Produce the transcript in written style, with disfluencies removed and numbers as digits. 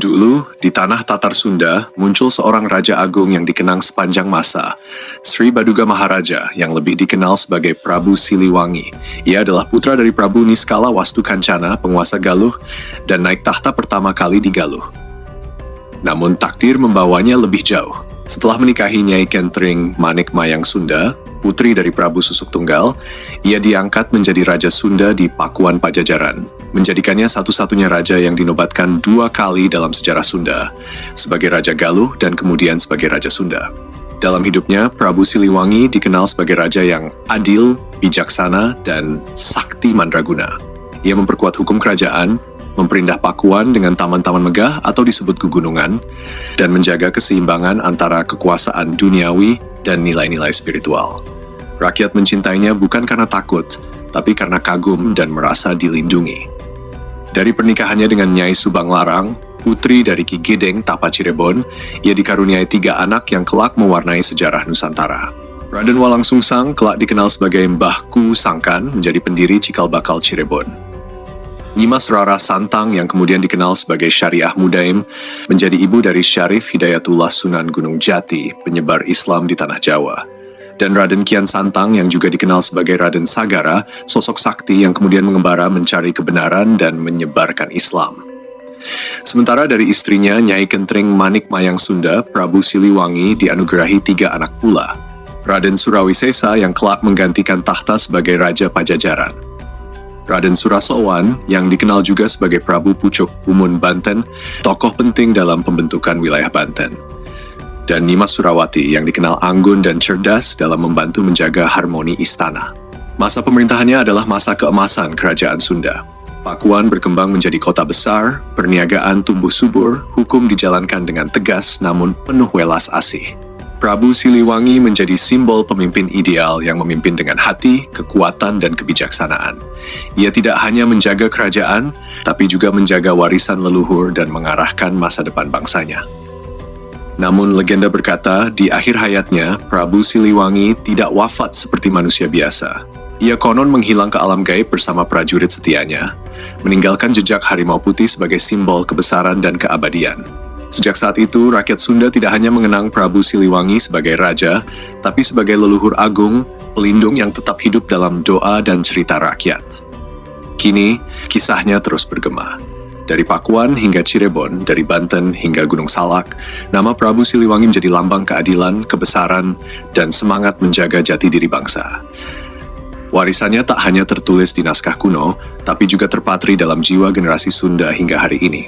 Dulu, di tanah Tatar Sunda, muncul seorang Raja Agung yang dikenang sepanjang masa, Sri Baduga Maharaja, yang lebih dikenal sebagai Prabu Siliwangi. Ia adalah putra dari Prabu Niskala Wastukancana, penguasa Galuh, dan naik tahta pertama kali di Galuh. Namun takdir membawanya lebih jauh. Setelah menikahi Nyai Kentring Manik Mayang Sunda, putri dari Prabu Susuk Tunggal, ia diangkat menjadi Raja Sunda di Pakuan Pajajaran, menjadikannya satu-satunya raja yang dinobatkan 2 kali dalam sejarah Sunda, sebagai Raja Galuh dan kemudian sebagai Raja Sunda. Dalam hidupnya, Prabu Siliwangi dikenal sebagai raja yang adil, bijaksana, dan sakti mandraguna. Ia memperkuat hukum kerajaan, memperindah Pakuan dengan taman-taman megah atau disebut gugunungan, dan menjaga keseimbangan antara kekuasaan duniawi dan nilai-nilai spiritual. Rakyat mencintainya bukan karena takut, tapi karena kagum dan merasa dilindungi. Dari pernikahannya dengan Nyai Subang Larang, putri dari Ki Gedeng Tapa Cirebon, ia dikaruniai 3 anak yang kelak mewarnai sejarah Nusantara. Raden Walang Sungsang kelak dikenal sebagai Mbah Ku Sangkan, menjadi pendiri Cikal Bakal Cirebon. Nyimas Rara Santang yang kemudian dikenal sebagai Syariah Mudaim, menjadi ibu dari Syarif Hidayatullah Sunan Gunung Jati, penyebar Islam di Tanah Jawa. Dan Raden Kian Santang yang juga dikenal sebagai Raden Sagara, sosok sakti yang kemudian mengembara mencari kebenaran dan menyebarkan Islam. Sementara dari istrinya, Nyai Kentring Manik Mayang Sunda, Prabu Siliwangi dianugerahi 3 anak pula. Raden Surawisesa yang kelak menggantikan tahta sebagai Raja Pajajaran. Raden Surasowan, yang dikenal juga sebagai Prabu Pucuk Umun Banten, tokoh penting dalam pembentukan wilayah Banten. Dan Nyimas Surawati, yang dikenal anggun dan cerdas dalam membantu menjaga harmoni istana. Masa pemerintahannya adalah masa keemasan Kerajaan Sunda. Pakuan berkembang menjadi kota besar, perniagaan tumbuh subur, hukum dijalankan dengan tegas namun penuh welas asih. Prabu Siliwangi menjadi simbol pemimpin ideal yang memimpin dengan hati, kekuatan, dan kebijaksanaan. Ia tidak hanya menjaga kerajaan, tapi juga menjaga warisan leluhur dan mengarahkan masa depan bangsanya. Namun legenda berkata, di akhir hayatnya, Prabu Siliwangi tidak wafat seperti manusia biasa. Ia konon menghilang ke alam gaib bersama prajurit setianya, meninggalkan jejak harimau putih sebagai simbol kebesaran dan keabadian. Sejak saat itu, rakyat Sunda tidak hanya mengenang Prabu Siliwangi sebagai raja, tapi sebagai leluhur agung, pelindung yang tetap hidup dalam doa dan cerita rakyat. Kini, kisahnya terus bergema. Dari Pakuan hingga Cirebon, dari Banten hingga Gunung Salak, nama Prabu Siliwangi menjadi lambang keadilan, kebesaran, dan semangat menjaga jati diri bangsa. Warisannya tak hanya tertulis di naskah kuno, tapi juga terpatri dalam jiwa generasi Sunda hingga hari ini.